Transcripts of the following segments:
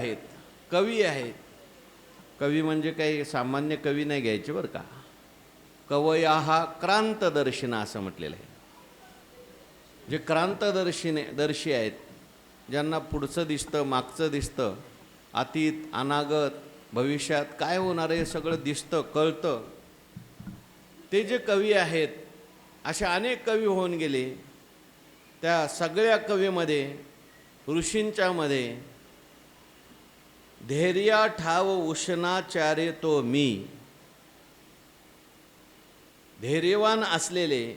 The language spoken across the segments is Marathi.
आहेत, कवी आहेत. कवी म्हणजे काही सामान्य कवी नाही घ्यायचे बरं का. कवया क्रांतदर्शिना असं म्हटलेलं आहे. जे क्रांतदर्शी आहेत, ज्यांना पुढचं दिसतं, मागचं दिसतं, अतीत अनागत भविष्यात काय होणार आहे सगळं दिसतं, कळतं, ते जे कवी आहेत, असे अनेक कवी होऊन गेले. त्या सगळ्या कवीमध्ये ऋषींच्यामध्ये धैर्या ठाव उष्णाचार्य तो मी, धैर्यवान असलेले,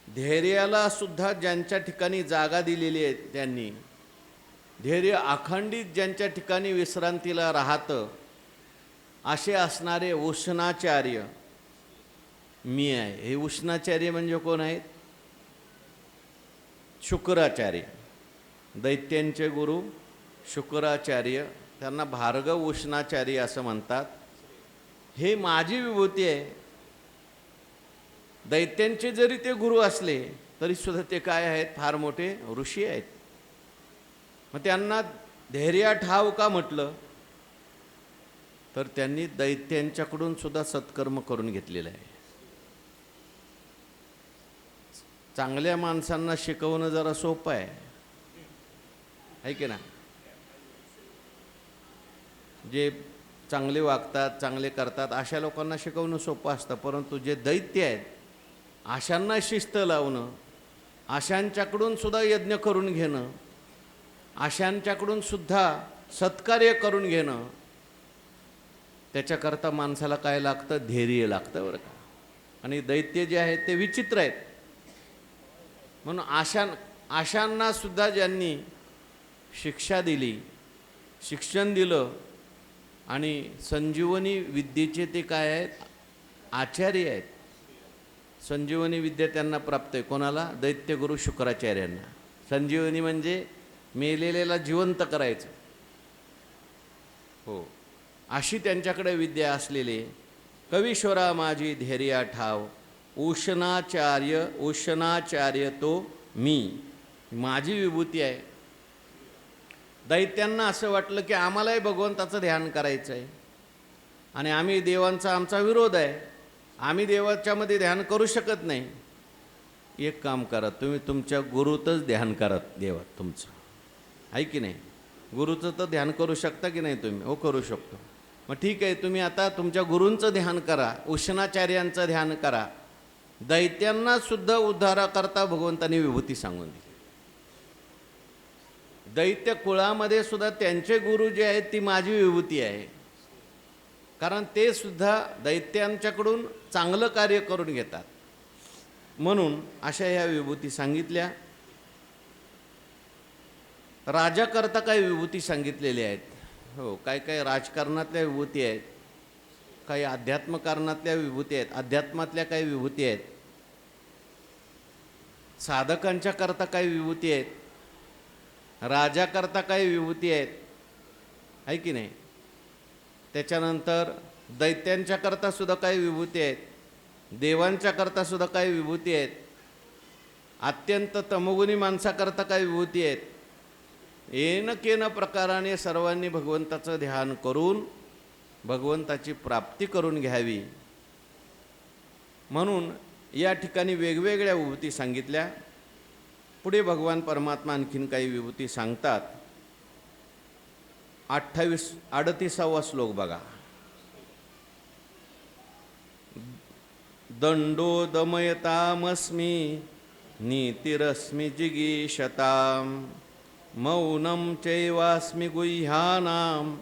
धैर्याला सुद्धा ज्यांच्या ठिकाणी जागा दिलेली आहे, त्यांनी धैर्य अखंडित ज्यांच्या ठिकाणी विश्रांतीला राहतं, असे असणारे उष्णाचार्य मी आहे. हे उष्णाचार्य म्हणजे कोण आहेत? शुक्राचार्य, दैत्यांचे गुरु शुक्राचार्य, त्यांना भार्गव उष्णाचार्य असं म्हणतात. हे माझी विभूती आहे. दैत्यांचे जरी ते गुरु असले तरी सुद्धा ते काय आहेत? फार मोठे ऋषी आहेत. मग त्यांना धैर्य ठाव का म्हटलं? तर त्यांनी दैत्यांच्याकडून सुद्धा सत्कर्म करून घेतलेलं आहे. चांगल्या माणसांना शिकवणं जरा सोपं आहे की ना. जे चांगले वागतात, चांगले करतात, अशा लोकांना शिकवणं सोपं असतं. परंतु जे दैत्य आहेत, अशांना शिस्त लावणं, अशांच्याकडून सुद्धा यज्ञ करून घेणं, अशांच्याकडून सुद्धा सत्कार्य करून घेणं, त्याच्याकरता माणसाला काय लागतं? धैर्य लागतं बरं का. आणि दैत्य जे आहेत ते विचित्र आहेत. म्हणून अशांना सुद्धा ज्यांनी शिक्षा दिली, शिक्षण दिलं, आणि संजीवनी विद्येचे ते काय आहेत? आचार्य आहेत. संजीवनी विद्या त्यांना प्राप्त आहे. कोणाला? दैत्यगुरु शुक्राचार्यांना. संजीवनी म्हणजे मेलेल्याला जिवंत करायचं. हो, अशी त्यांच्याकडे विद्या असलेले कवीश्वरा माझी धैर्या ठाव उष्णाचार्य तो मी, माझी विभूती आहे. दैत्यांना असं वाटलं की आम्हालाही भगवंताचं ध्यान करायचं आहे आणि आम्ही देवांचा आमचा विरोध आहे, आम्ही देवाच्यामध्ये ध्यान करू शकत नाही. एक काम करा, तुम्ही तुमच्या गुरुतच ध्यान करा. देवात तुमचं आहे की नाही? गुरुचं तर ध्यान करू शकता की नाही तुम्ही? हो, करू शकतो. मग ठीक आहे, तुम्ही आता तुमच्या गुरूंचं ध्यान करा, उष्णाचार्यांचं ध्यान करा. दैत्यांना सुद्धा उद्धाराकरता भगवंतांनी विभूती सांगून दिली. दैत्य कुळामध्ये सुद्धा त्यांचे गुरु जे आहेत ती माझी विभूती आहे. कारण ते सुद्धा दैत्यांच्याकडून चांगलं कार्य करून घेतात. म्हणून अशा ह्या विभूती सांगितल्या. राजाकरता काही विभूती सांगितलेल्या आहेत. हो, काही राजकारणातल्या विभूती आहेत, काही अध्यात्मकारणातल्या विभूती आहेत, अध्यात्मातल्या काही विभूती आहेत, साधकांच्या करता काही विभूती आहेत, राजाकरता काही विभूती आहेत, आहे की नाही. त्याच्यानंतर दैत्यांच्या करता सुद्धा काही विभूती आहेत, देवांच्या करता सुद्धा काही विभूती आहेत, अत्यंत तमोगुणी माणसाकरता काही विभूती आहेत. येन केन प्रकाराने सर्वांनी भगवंताचं ध्यान करून भगवंताची प्राप्ती करून घ्यावी म्हणून या ठिकाणी वेगवेगळ्या विभूती सांगितल्या. पुढे भगवान परमात्मा आणखीन काही विभूती सांगतात. 38वा श्लोक बघा. दंडो दमयतामस्मी नीतिरस्मि जिगीषताम् मौनं चैवास्मि गुह्यानां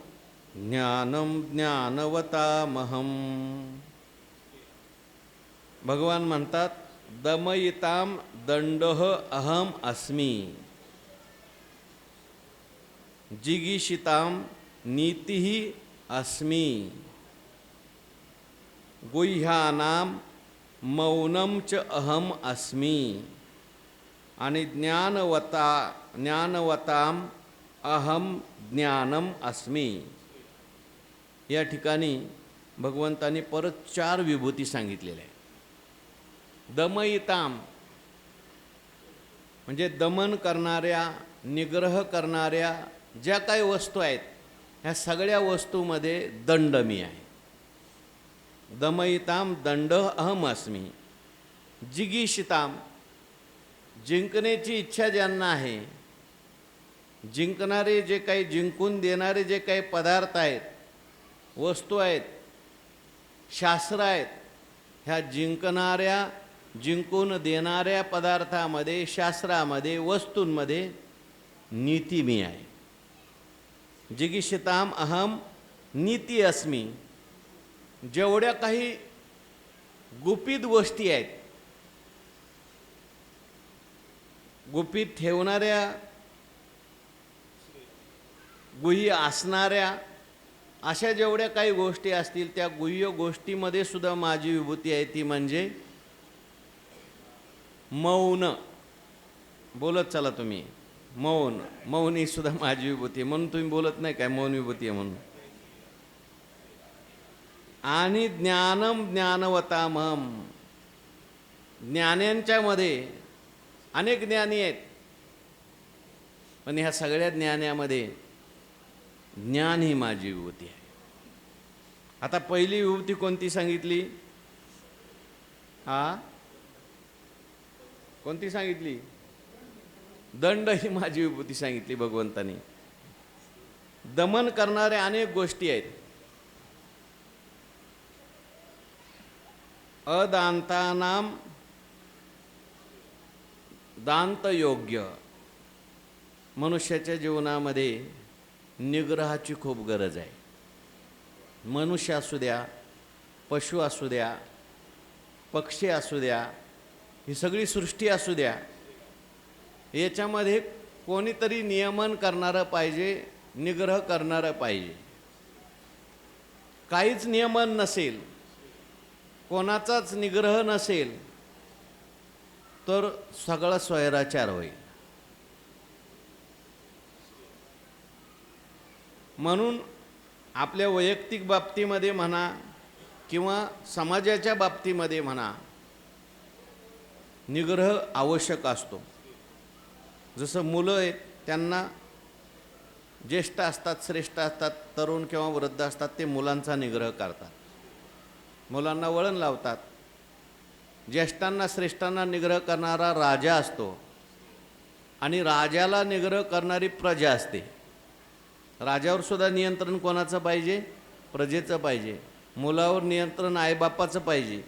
ज्ञानं ज्ञानवतामहम्. भगवान म्हणतात, दमयिताम दंडः अहम अस्मि, जिगीषिताम नीतिः अस्मि, गुह्यानां मौनं च अहम अस्मि, आणि ज्ञानवताम अहम ज्ञानम अस्मि. या ठिकाणी भगवंतांनी परत 4 विभूती सांगितलेल्या आहेत. दमयिताम म्हणजे दमन करणाऱ्या, निग्रह करणाऱ्या ज्या काही वस्तू आहेत ह्या सगळ्या वस्तूमध्ये दंड मी आहे. दमयिताम दंड अहम अस्मी. जिगीषिताम, जिंकण्याची इच्छा ज्यांना आहे, जिंकणारे जे काही जिंकून देणारे जे काही पदार्थ आहेत, वस्तू आहेत, शास्त्र आहेत, ह्या जिंकणाऱ्या जिंकून देणाऱ्या पदार्थामध्ये, शास्त्रामध्ये, वस्तूंमध्ये नीती मी आहे. जिगीषिताम अहम नीती अस्मी. जेवढ्या काही गुपित गोष्टी आहेत, गुपित ठेवणाऱ्या, गुह्य असणाऱ्या अशा जेवढ्या काही गोष्टी असतील, त्या गुह्य गोष्टीमध्ये सुद्धा माझी विभूती आहे. ती म्हणजे मौन. बोलत चला तुम्ही. मौन, मौन ही सुद्धा माझी विभूती आहे. म्हणून तुम्ही बोलत नाही काय मौन विभूती आहे म्हणून. आणि ज्ञानम ज्ञानवतामहम. ज्ञान्यांच्यामध्ये अनेक ज्ञानी आहेत, पण ह्या सगळ्या ज्ञानामध्ये ज्ञान ही माझी विभूती आहे. आता पहिली विभूती कोणती सांगितली? कोणती सांगितली? दंड ही माझी विभूती सांगितली भगवंतानी. दमन करणाऱ्या अनेक गोष्टी आहेत. अदांतानाम दांत योग्य. मनुष्याच्या जीवनामध्ये निग्रहाची खूप गरज आहे. मनुष्य असू द्या, पशु असू द्या, पक्षी असू द्या, ही सगळी सृष्टी असू द्या, याच्यामध्ये कोणीतरी नियमन करणारं पाहिजे, निग्रह करणारं पाहिजे. काहीच नियमन नसेल, कोणाचाच निग्रह नसेल, तर सगळा स्वैराचार होईल. म्हणून आपल्या वैयक्तिक बाबतीमध्ये म्हणा किंवा समाजाच्या बाबतीमध्ये म्हणा, निग्रह आवश्यक असतो. जसं मुलं आहेत, त्यांना ज्येष्ठ असतात, श्रेष्ठ असतात, तरुण किंवा वृद्ध असतात, ते मुलांचा निग्रह करतात, मुलांना वळण लावतात. ज्येष्ठांना श्रेष्ठांना निग्रह करणारा राजा असतो आणि राजाला निग्रह करणारी प्रजा असते. राजावर सुद्धा नियंत्रण कोणाचं पाहिजे? प्रजेचं पाहिजे. मुलावर नियंत्रण आईबापाचं पाहिजे.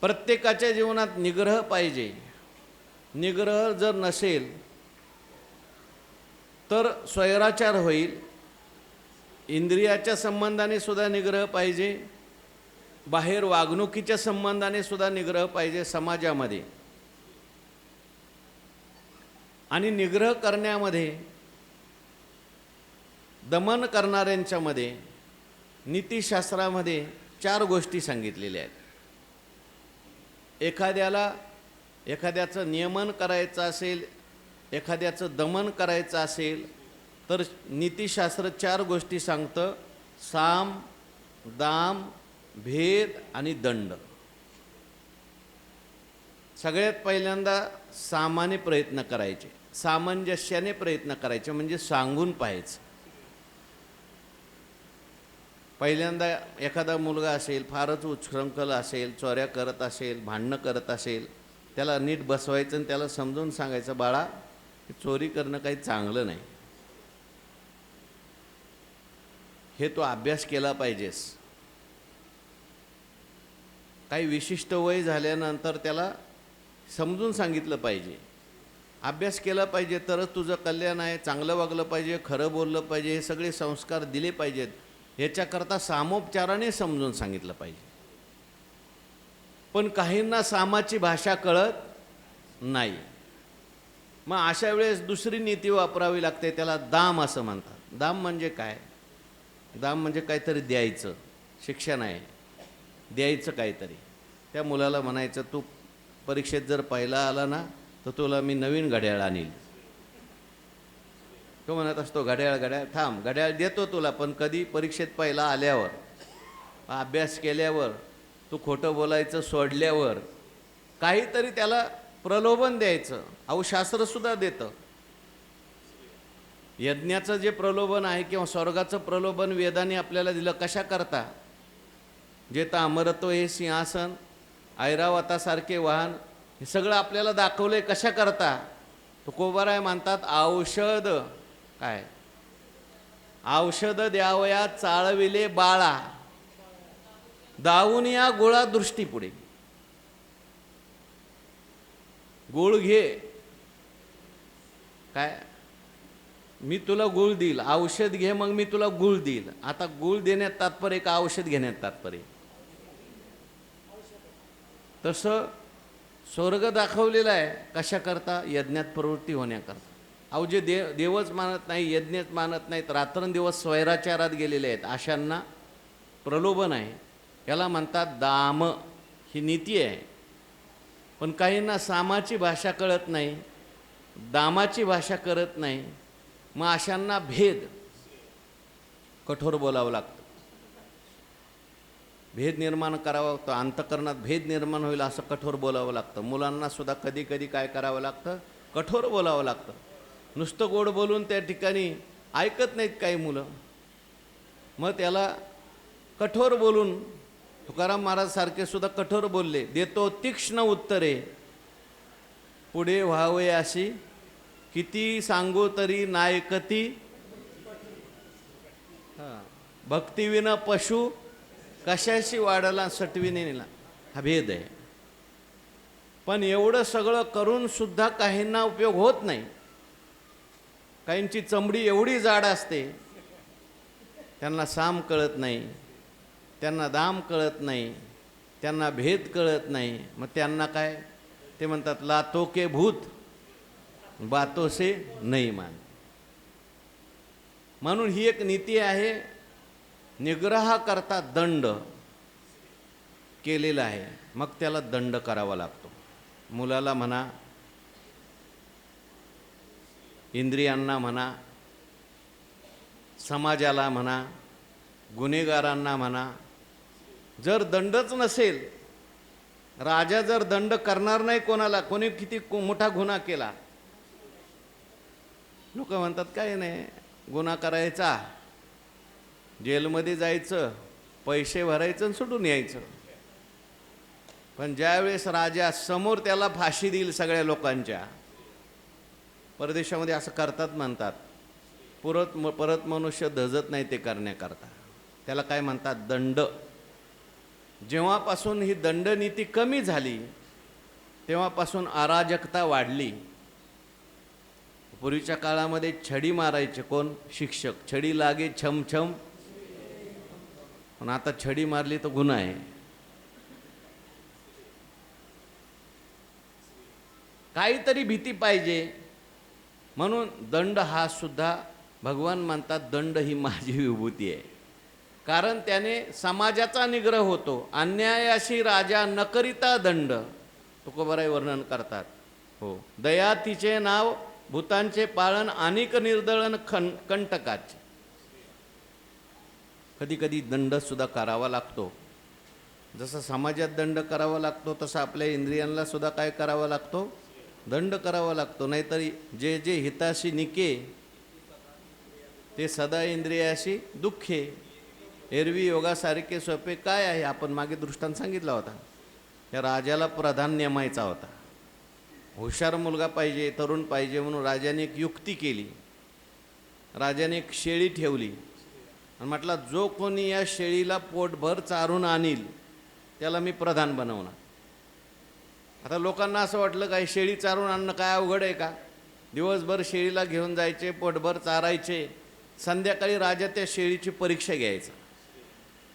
प्रत्येकाच्या जीवनात निग्रह पाहिजे. निग्रह जर नसेल तर स्वैराचार होईल. इंद्रियाच्या संबंधाने सुद्धा निग्रह पाहिजे, बाहेर वागणुकीच्या संबंधाने सुद्धा निग्रह पाहिजे समाजामध्ये. आणि निग्रह करण्यामध्ये, दमन करणाऱ्यांच्यामध्ये नीतिशास्त्रामध्ये 4 गोष्टी सांगितलेल्या आहेत. एखाद्याचं नियमन करायचं असेल, एखाद्याचं दमन करायचं असेल, तर नीतिशास्त्र 4 गोष्टी सांगतं: साम, दाम, भेद आणि दंड. सगळ्यात पहिल्यांदा सामाने प्रयत्न करायचे, सामंजस्याने प्रयत्न करायचे, म्हणजे सांगून पाहायचं. पहिल्यांदा एखादा मुलगा असेल, फारच उच्छृंखल असेल, चोऱ्या करत असेल, भांडणं करत असेल, त्याला नीट बसवायचं आणि त्याला समजून सांगायचं, बाळा चोरी करणं काही चांगलं नाही, हे तो अभ्यास केला पाहिजेस. काही विशिष्ट वय झाल्यानंतर त्याला समजून सांगितलं पाहिजे, अभ्यास केला पाहिजे, तरच तुझं कल्याण आहे. चांगलं वागलं पाहिजे, खरं बोललं पाहिजे, हे सगळे संस्कार दिले पाहिजेत. याच्याकरता सामोपचाराने समजून सांगितलं पाहिजे. पण काहींना सामाची भाषा कळत नाही. मग अशा वेळेस दुसरी नीती वापरावी लागते, त्याला दाम असं म्हणतात. दाम म्हणजे काय? दाम म्हणजे काहीतरी द्यायचं. शिक्षण आहे, द्यायचं काहीतरी. त्या मुलाला म्हणायचं, तू परीक्षेत जर पहिला आला ना, तर तुला मी नवीन घड्याळ आणील. तो म्हणत असतो, घड्याळ थांब, घड्याळ देतो तुला, पण कधी? परीक्षेत पहिला आल्यावर, अभ्यास केल्यावर, तू खोटं बोलायचं सोडल्यावर, काहीतरी त्याला प्रलोभन द्यायचं. अहो शास्त्रसुद्धा देतं. यज्ञाचं जे प्रलोभन आहे किंवा स्वर्गाचं प्रलोभन वेदाने आपल्याला दिलं कशा करता, जे तर अमरत्व हे सिंहासन, ऐरावतासारखे वाहन, हे सगळं आपल्याला दाखवलंय कशा करता. तुकोबाराय म्हणतात औषध, काय औषध द्यावया चाळविले बाळा, दावून या गोळा दृष्टी पुढे. गुळ घे, काय मी तुला गुळ देईल, औषध घे मग मी तुला गुळ देईल. आता गुळ देण्यात तात्पर्य का औषध घेण्यात तात्पर्य? तसं स्वर्ग दाखवलेला आहे कशा करता, यज्ञात प्रवृत्ती होण्याकरता. अहो जे देवच मानत नाही, यज्ञच मानत नाहीत, रात्रंदिवस स्वैराचारात गेलेले आहेत, अशांना प्रलोभन आहे. याला म्हणतात दाम, ही नीती आहे. पण काहींना सामाची भाषा कळत नाही, दामाची भाषा करत नाही, मग अशांना भेद कठोर बोलावं लागतं. भेद निर्माण करावा लागतो, अंतःकरणात भेद निर्माण होईल असं कठोर बोलावं लागतं. मुलांना सुद्धा कधी कधी काय करावं लागतं, कठोर बोलावं लागतं. नुसतं गोड बोलून त्या ठिकाणी ऐकत नाहीत काही मुलं, मग त्याला कठोर बोलून, तुकाराम महाराज सारखे सुद्धा कठोर बोलले, देतो तीक्ष्ण उत्तरे पुढे व्हावे अशी, किती सांगू तरी नायकती, भक्तिविना पशु कशाशी वाढला सटविने नेला. हा भेद आहे. पण एवढं सगळं करून सुद्धा काहींना उपयोग होत नाही. काहींची चमडी एवढी जाड असते, त्यांना साम कळत नाही, त्यांना दाम कळत नाही, त्यांना भेद कळत नाही. मग त्यांना काय ते म्हणतात, लातो के भूत बातो से नहीं मान. म्हणून ही एक नीती आहे. निग्रह करता दंड केलेला आहे, मग त्याला दंड करावा लागतो. मुलाला म्हणा, इंद्रियांना म्हणा, समाजाला म्हणा, गुन्हेगारांना म्हणा. जर दंडच नसेल, राजा जर दंड करणार नाही कोणाला, कोणी किती मोठा गुन्हा केला, लोक म्हणतात काय नाही, गुन्हा करायचा, जेलमध्ये जायचं, पैसे भरायचं आणि सुटून यायचं. पण ज्यावेळेस राजा समोर त्याला फाशी देईल सगळ्या लोकांच्या, परदेशामध्ये असं करतात म्हणतात, परत मनुष्य धजत नाही ते करण्याकरता. त्याला काय म्हणतात, दंड. जेव्हापासून ही दंडनीती कमी झाली तेव्हापासून अराजकता वाढली. पूर्वीच्या काळामध्ये छडी मारायचे कोण, शिक्षक. छडी लागे छमछम, पण आता छडी मारली तर गुन्हा आहे. काहीतरी भीती पाहिजे. म्हणून दंड हा सुद्धा भगवान म्हणतात, दंड ही माझी विभूती आहे. कारण त्याने समाजाचा निग्रह होतो. अन्यायाशी राजा न करिता दंड, तुकोबाराय वर्णन करतात. हो, दया तिचे नाव, भूतांचे पाळन, अनेक निर्दळन कंटकाचे. कधी कधी दंड सुद्धा करावा लागतो. जसं समाजात दंड करावा लागतो, तसं आपल्या इंद्रियांना सुद्धा काय करावा लागतो, दंड करावा लागतो. नाहीतर जे जे हिताशी निके ते सदा इंद्रियाशी दुःखे. एरवी योगासारखे सोपे काय आहे, आपण मागे दृष्टांत सांगितला होता. या राजाला प्रधान नेमायचा होता. हुशार मुलगा पाहिजे, तरुण पाहिजे, म्हणून राजाने एक युक्ती केली. राजाने एक शेळी ठेवली आणि म्हटलं, जो कोणी या शेळीला पोटभर चारून आणील त्याला मी प्रधान बनवणार. आता लोकांना असं वाटलं, काय शेळी चारून आणणं काय अवघड आहे का? दिवसभर शेळीला घेऊन जायचे, पोटभर चारायचे, संध्याकाळी राजा त्या शेळीची परीक्षा घ्यायचा.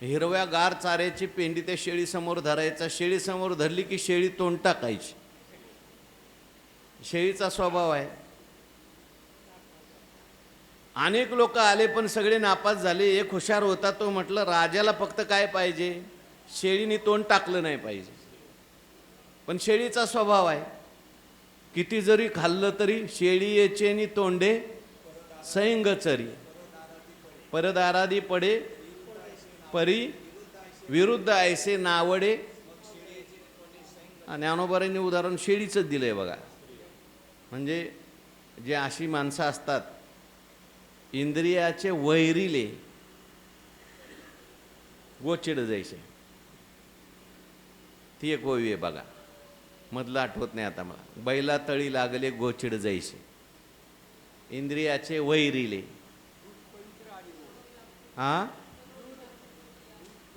हिरव्या गार चाऱ्याची पेंडी त्या शेळीसमोर धरायचा. शेळीसमोर धरली की शेळी तोंड टाकायची. शेळीचा स्वभाव आहे. अनेक लोक आले पण सगळे नापास झाले. एक हुशार होता, तो म्हटलं, राजाला फक्त काय पाहिजे, शेळीने तोंड टाकलं नाही पाहिजे. पण शेळीचा स्वभाव आहे, किती जरी खाल्लं तरी शेळी येचेनी तोंडे सैंग चरी, परदारादी पडे परी विरुद्ध ऐसे नावडे. ज्ञानोबारांनी उदाहरण शेळीचंच दिलंय बघा. म्हणजे जे अशी माणसं असतात इंद्रियाचे वैरिले गोचिड जैसे, ती एक ओवी आहे बघा, मधलं आठवत नाही आता मला. बैला तळी लागले गोचिड जैसे, इंद्रियाचे वैरिले. हा,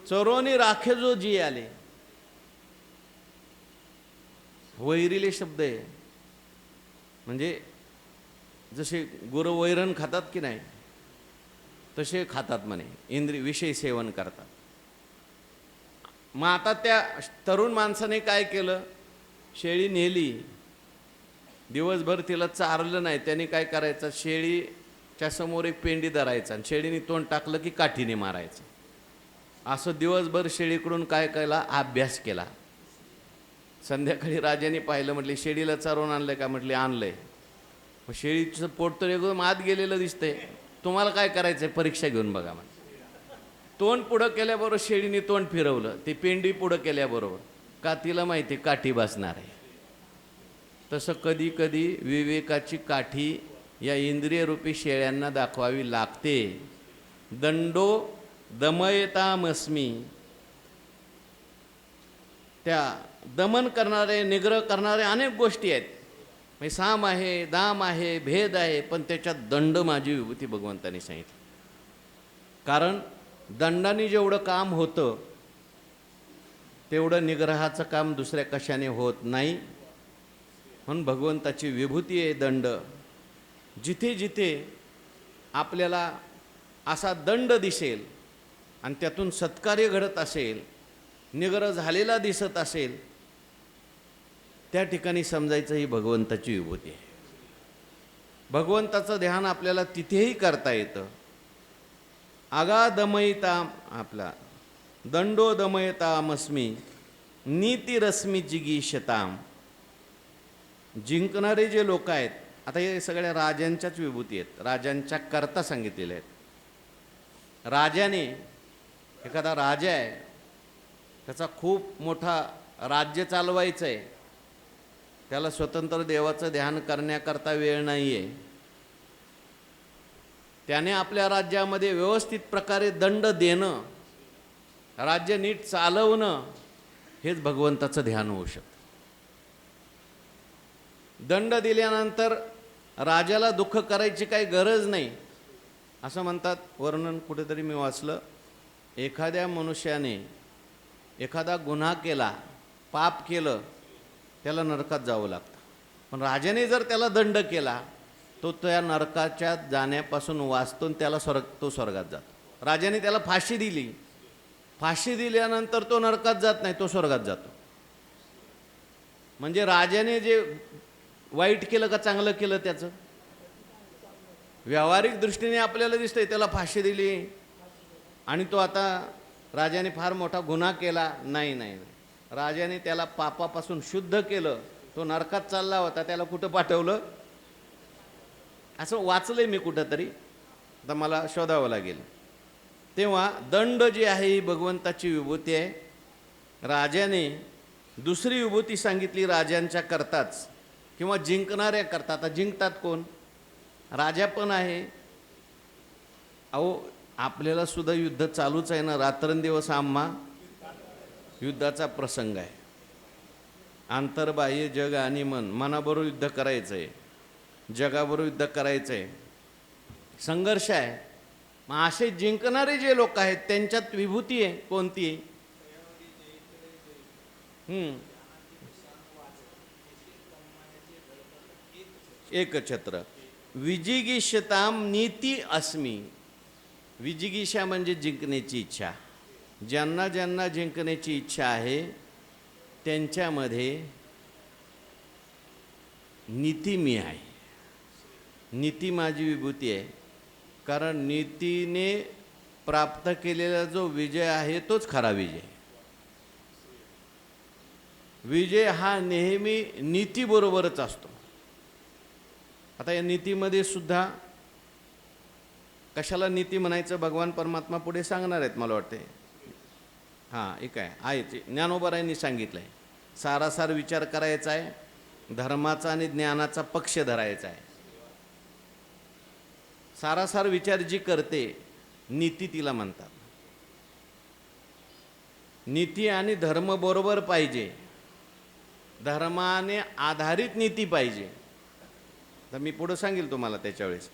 चरोनी राखे जो जी आले. वैरिले शब्द आहे, म्हणजे जसे गुरु वैरण खातात की नाही तसे खातात म्हणे, इंद्रिय विषय सेवन करतात. मग आता त्या तरुण माणसाने काय केलं, शेळी नेली, दिवसभर तिला चारलं नाही, त्याने काय करायचं, शेळीच्या समोर एक पेंडी धरायचा आणि शेळीने तोंड टाकलं की काठीने मारायचं. असं दिवसभर शेळीकडून काय केला, अभ्यास केला. संध्याकाळी राजाने पाहिलं, म्हटले शेळीला चारवून आणलंय का, म्हटले आणलंय. मग शेळीचं पोट तर एकदम आत गेलेलं दिसतंय, तुम्हाला काय करायचंय परीक्षा घेऊन बघा. म्हणजे तोंड पुढं केल्याबरोबर शेळीने तोंड फिरवलं, ती पेंडी पुढं केल्याबरोबर, का तिला माहिती काठी बसणार आहे. तसं कधी कधी विवेकाची काठी या इंद्रियरूपी शेळ्यांना दाखवावी लागते. दंडो दमयतामस्मी, त्या दमन करणारे निग्रह करणारे अनेक गोष्टी आहेत. म्हणजे साम आहे, दाम आहे, भेद आहे, पण त्याच्यात दंड माझी विभूती भगवंतांनी सांगितली. कारण दंडाने जेवढं काम होतं तेवढं निग्रहाचं काम दुसऱ्या कशाने होत नाही. म्हणून भगवंताची विभूती आहे दंड. जिथे जिथे आपल्याला असा दंड दिसेल आणि त्यातून सत्कार्य घडत असेल, निग्रह झालेला दिसत असेल, त्या ठिकाणी समजायचं ही भगवंताची विभूती आहे. भगवंताचं ध्यान आपल्याला तिथेही करता येतं. आगादमयता आपला दंडो दमयतामस्मी नीतिरश्मी जिगीषताम. जिंकणारे जे लोक आहेत, आता हे सगळ्या राजांच्याच विभूती आहेत, राजांच्या करता सांगितलेल्या आहेत. राजाने, एखादा राजा आहे, त्याचा खूप मोठा राज्य चालवायचं आहे, त्याला स्वतंत्र देवाचं ध्यान करण्याकरता वेळ नाही आहे. त्याने आपल्या राज्यामध्ये व्यवस्थित प्रकारे दंड देणं, राज्य नीट चालवणं, हेच भगवंताचं ध्यान होऊ शकतं. दंड दिल्यानंतर राजाला दुःख करायची काही गरज नाही असं म्हणतात. वर्णन कुठेतरी मी वाचलं, एखाद्या मनुष्याने एखादा गुन्हा केला, पाप केलं, त्याला नरकात जावं लागतं. पण राजाने जर त्याला दंड केला, तो त्या नरकाच्या जाण्यापासून वाचतो, त्याला तो स्वर्गात जातो. राजाने त्याला फाशी दिली, फाशी दिल्यानंतर तो नरकात जात नाही, तो स्वर्गात जातो. म्हणजे राजाने जे वाईट केलं का चांगलं केलं, त्याचं व्यावहारिक दृष्टीने आपल्याला दिसतंय, त्याला फाशी दिली आणि तो आता राजाने फार मोठा गुन्हा केला. नाही नाही नाही, राजाने त्याला पापापासून शुद्ध केलं, तो नरकात चालला होता, त्याला कुठं पाठवलं असं वाचलंय मी कुठंतरी, तर मला शोधावं लागेल. तेव्हा दंड जी आहे ही भगवंताची विभूती आहे. राजाने दुसरी विभूती सांगितली राजांच्या करताच किंवा जिंकणाऱ्या करता. आता जिंकतात कोण, राजा पण आहे. अहो आपल्याला सुद्धा युद्ध चालूच आहे ना, रात्रंदिवस आम्हा युद्धाचा प्रसंग आहे. आंतरबाह्य जग आणि मन, मनाबरोबर युद्ध करायचं आहे, जगाबरोबर युद्ध करायचं आहे, संघर्ष आहे. मग असे जिंकणारे जे लोक आहेत त्यांच्यात विभूती आहे कोणती? एकछत्र. विजिगीषताम नीती अस्मी. विजिगीषा म्हणजे जिंकण्याची इच्छा. ज्यांना ज्यांना जिंकण्याची इच्छा आहे त्यांच्यामध्ये नीती मी आहे. नीती माझी विभूती आहे. कारण नीतीने प्राप्त केलेला जो विजय आहे तोच खरा विजय. विजय हा नेहमी नीतीबरोबरच असतो. आता या नीतीमध्ये सुद्धा कशाला नीती म्हणायचं भगवान परमात्मा पुढे सांगणार आहेत मला वाटते. हां, एक आहे ते ज्ञानोबारायांनी सांगितलं आहे. सारासार विचार करायचा आहे, धर्माचा आणि ज्ञानाचा पक्ष धरायचा आहे. सारासार विचार जी करते नीती तिला म्हणतात. नीती आणि धर्म बरोबर पाहिजे, धर्माने आधारित नीती पाहिजे. तर मी पुढं सांगेल तुम्हाला त्याच्या वेळेस.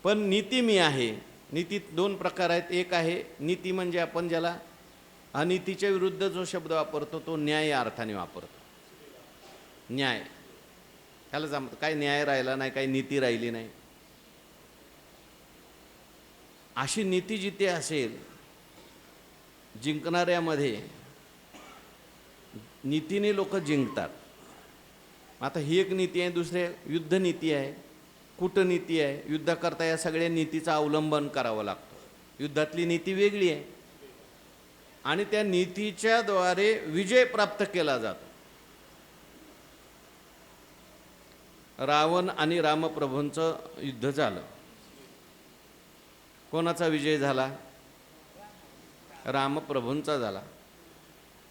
पण नीती मी आहे. नीतीत दोन प्रकार आहेत. एक आहे नीती म्हणजे आपण ज्याला अनीतीच्या विरुद्ध जो शब्द वापरतो तो न्याय या अर्थाने वापरतो. न्याय त्याला जमतं. काय न्याय राहिला नाही, काही नीती राहिली नाही. अशी नीती जिथे असेल, जिंकणाऱ्यामध्ये नीतीने लोक जिंकतात. आता ही एक नीती आहे. दुसरे युद्ध नीती आहे, कूटनीती आहे. युद्धाकरता या सगळ्या नीतीचं अवलंबन करावं लागतं. युद्धातली नीती वेगळी आहे आणि त्या नीतीच्या द्वारे विजय प्राप्त केला जातो. रावण आणि रामप्रभूंचं युद्ध झालं. कोणाचा विजय झाला? रामप्रभूंचा झाला.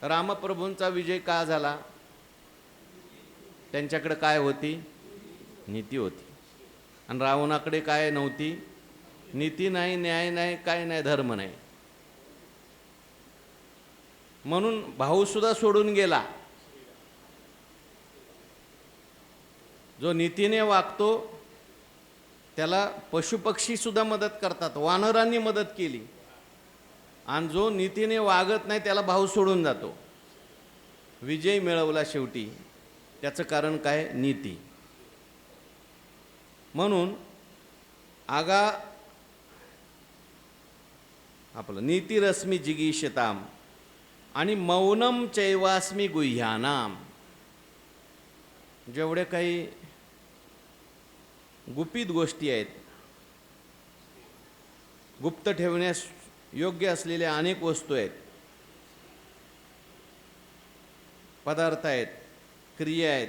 रामप्रभूंचा विजय का झाला? त्यांच्याकडे काय होती? नीती होती. आणि रावणाकडे काय नव्हती? नीती नाही, न्याय नाही, काय नाही, धर्म नाही. म्हणून भाऊसुद्धा सोडून गेला. जो नीतीने वागतो त्याला पशुपक्षीसुद्धा मदत करतात, वानरांनी मदत केली. आणि जो नीतीने वागत नाही त्याला भाऊ सोडून जातो. विजय मिळवला शेवटी. त्याचं कारण काय? नीती. म्हणून आगा आपलं नीतिरश्मी जिगीषताम आणि मौनम चैवास्मी गुह्यानाम. जेवढे काही गुपित गोष्टी आहेत, गुप्त ठेवण्यास योग्य असलेल्या अनेक वस्तू आहेत, पदार्थ आहेत, क्रिया आहेत.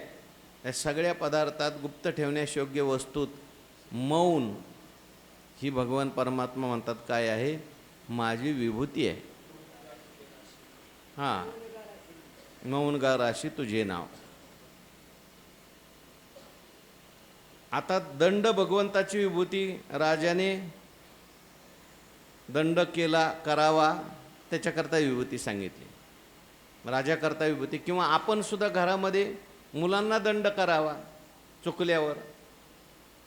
या सगळ्या पदार्थात गुप्त ठेवण्यास योग्य वस्तूत मौन ही भगवान परमात्मा म्हणतात काय आहे? माझी विभूती आहे. हां, मौन गा राशी तुझे नाव. आता दंड भगवंताची विभूती. राजाने दंड केला करावा त्याच्याकरता विभूती सांगितली. राजाकरता विभूती. किंवा आपण सुद्धा घरामध्ये मुलांना दंड करावा चुकल्यावर,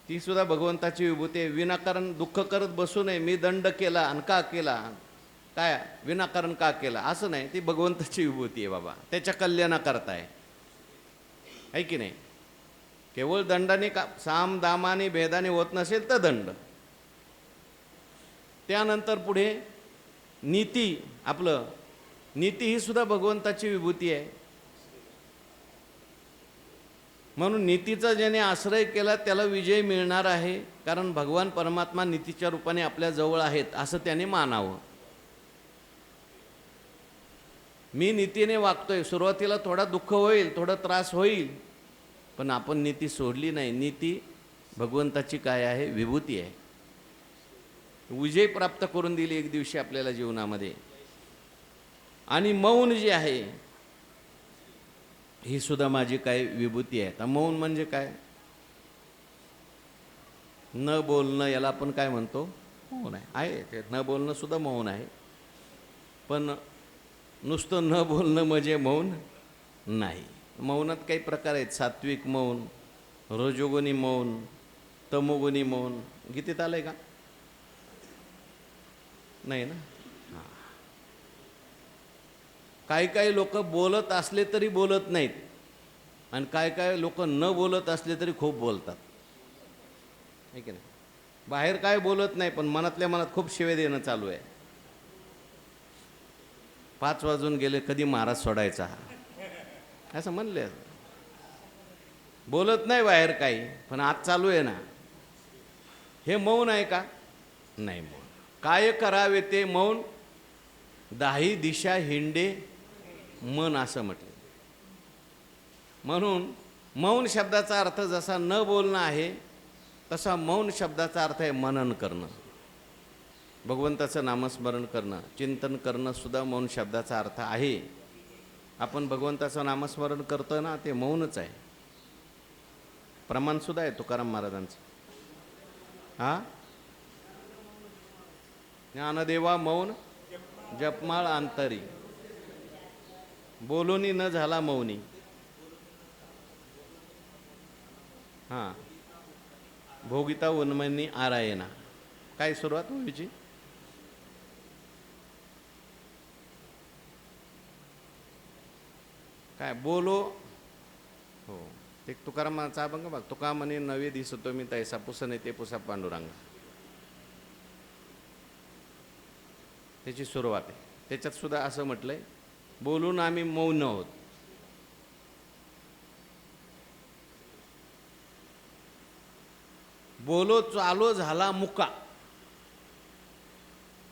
ती सुद्धा भगवंताची विभूती आहे. विनाकारण दुःख करत बसू नये. मी दंड केला आणि का केला, काय विनाकारण का केला, असं नाही. ती भगवंताची विभूती आहे बाबा, त्याच्या कल्याणाकरता आहे की नाही. केवळ दंडाने का, साम दामाने भेदाने होत नसेल तर दंड. त्यानंतर पुढे नीती. आपलं नीती ही सुद्धा भगवंताची विभूती आहे. म्हणून नीतीचा ज्याने आश्रय केला त्याला विजय मिळणार आहे. कारण भगवान परमात्मा नीतीच्या रूपाने आपल्या जवळ आहेत असं त्याने मानावं. मी नीतीने वागतोय. सुरुवातीला थोडा दुःख होईल, थोडा त्रास होईल, पण आपण नीती सोडली नाही. नीती भगवंताची काय आहे? विभूती आहे. विजय प्राप्त करून दिली एक दिवशी आपल्याला जीवनामध्ये. आणि मौन जे आहे ही सुद्धा माझी काय? विभूती आहे. तर मौन म्हणजे काय? न बोलणं, याला आपण काय म्हणतो? मौन आहे. ते न बोलणं सुद्धा मौन आहे. पण नुसतं न बोलणं म्हणजे मौन नाही. मौनात काही प्रकार आहेत. सात्विक मौन, रजोगुणी मौन, तमोगुणी मौन. गीतेत आलंय का? नाही ना. काही काही लोक बोलत असले तरी बोलत नाहीत, आणि काय काय लोक न बोलत असले तरी खूप बोलतात, आहे की नाही. बाहेर काय बोलत नाही पण मनातल्या मनात खूप शिवे देणं चालू आहे. 5 वाजून गेले, कधी महाराज सोडायचा, असं म्हणले. बोलत नाही बाहेर काही, पण आत चालू आहे ना. हे मौन आहे का? नाही. मौन काय करावे ते मौन, दाही दिशा हिंडे मन, असं म्हटलं. म्हणून मौन शब्दाचा अर्थ जसा न बोलणं आहे तसा मौन शब्दाचा अर्थ आहे मनन करणं, भगवंताचं नामस्मरण करणं, चिंतन करणं सुद्धा मौन शब्दाचा अर्थ आहे. आपण भगवंताचं नामस्मरण करतो ना, ते मौनच आहे. प्रमाण सुद्धा आहे तुकाराम महाराजांचं. हां, ज्ञानदेवा मौन जपमाळ अंतरी, बोलोनी न झाला मौनी. हां, भोगिता उन्मनी आरायना. काय सुरुवात व्हायची? काय बोलो. हो, ते तुकारामाचा अभंग बघ. तुका म्हणे नवे दिसतो मी तैसा पुसने ते पुसा पांडुरंग. त्याची सुरुवात आहे. त्याच्यात सुद्धा असं म्हटलंय, बोलून आम्ही मौन आहोत. बोलो चालो झाला मुका.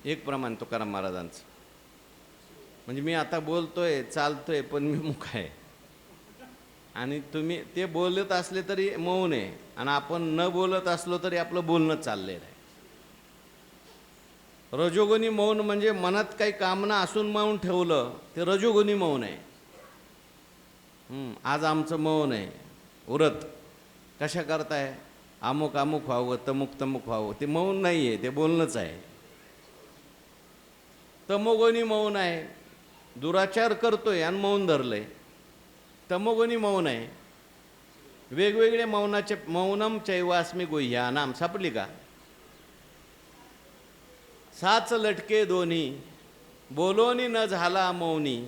एक प्रमाण तुकाराम महाराजांचं. म्हणजे मी आता बोलतोय चालतोय पण मी मुका आहे, आणि तुम्ही ते बोलत असले तरी मौन आहे, आणि आपण न बोलत असलो तरी आपलं बोलणं चाललेलं आहे. रजोगुणी मौन म्हणजे मनात काही कामना असून मौन ठेवलं, ते रजोगुणी मौन आहे. आज आमचं मौन आहे. व्रत कशा करताय? अमुक अमुक व्हावं, तमुक तमुक व्हावं. ते मौन नाही आहे, ते बोलणंच आहे. तमोगुणी मौन आहे. दुराचार करतोय आणि मौन धरलंय, तमोगुणी मौन आहे. वेगवेगळे मौनाचे, मौनम चैवास्मी गुह्यानाम सापडली का? साच लटके दोन्ही, बोलोनी न झाला मौनी,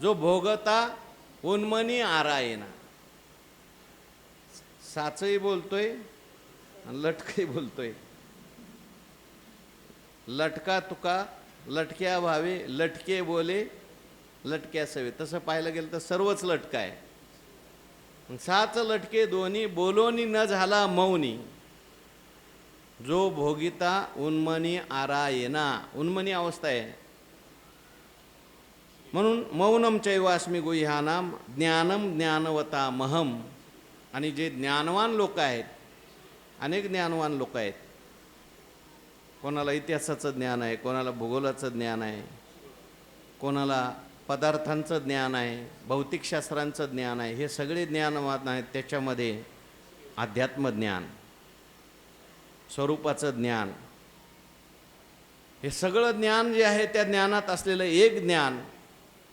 जो भोगता उन्मनी आरायना. साचही बोलतोय आणि लटकही बोलतोय. लटका तुका लटक्या भावे, लटके बोले लटक्या सवे. तसं पाहायला गेलं तर सर्वच लटका आहे. साच लटके दोन्ही, बोलोनी न झाला मौनी, जो भोगिता उन्मनी आरायना. उन्मनी अवस्था आहे. म्हणून मौनम चैवास्मी गुह्यानाम ज्ञानम ज्ञानवता महम. आणि जे ज्ञानवान लोक आहेत, अनेक ज्ञानवान लोक आहेत. कोणाला इतिहासाचं ज्ञान आहे, कोणाला भूगोलाचं ज्ञान आहे, कोणाला पदार्थांचं ज्ञान आहे, भौतिकशास्त्रांचं ज्ञान आहे. हे सगळे ज्ञानवान आहेत. त्याच्यामध्ये अध्यात्मज्ञान, स्वरूपाचं ज्ञान, हे सगळं ज्ञान जे आहे त्या ज्ञानात असलेलं एक ज्ञान,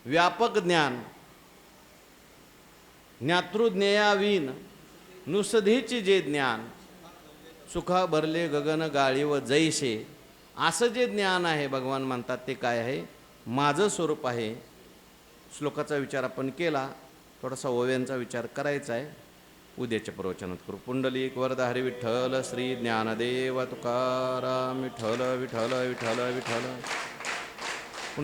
व्यापक ज्ञान, ज्ञातृज्ञेयावीन नुसधीची जे ज्ञान, सुखा भरले गगन गाळीव जैसे, असं जे ज्ञान आहे भगवान म्हणतात ते काय आहे? माझं स्वरूप आहे. श्लोकाचा विचार आपण केला, थोडासा ओव्यांचा विचार करायचा आहे. उद्याच्या प्रवचनात करू. पुंडलिक वरदा हरी विठ्ठल श्री ज्ञानदेव तुकाराम विठ्ठल विठ्ठल विठ्ठल विठ्ठल.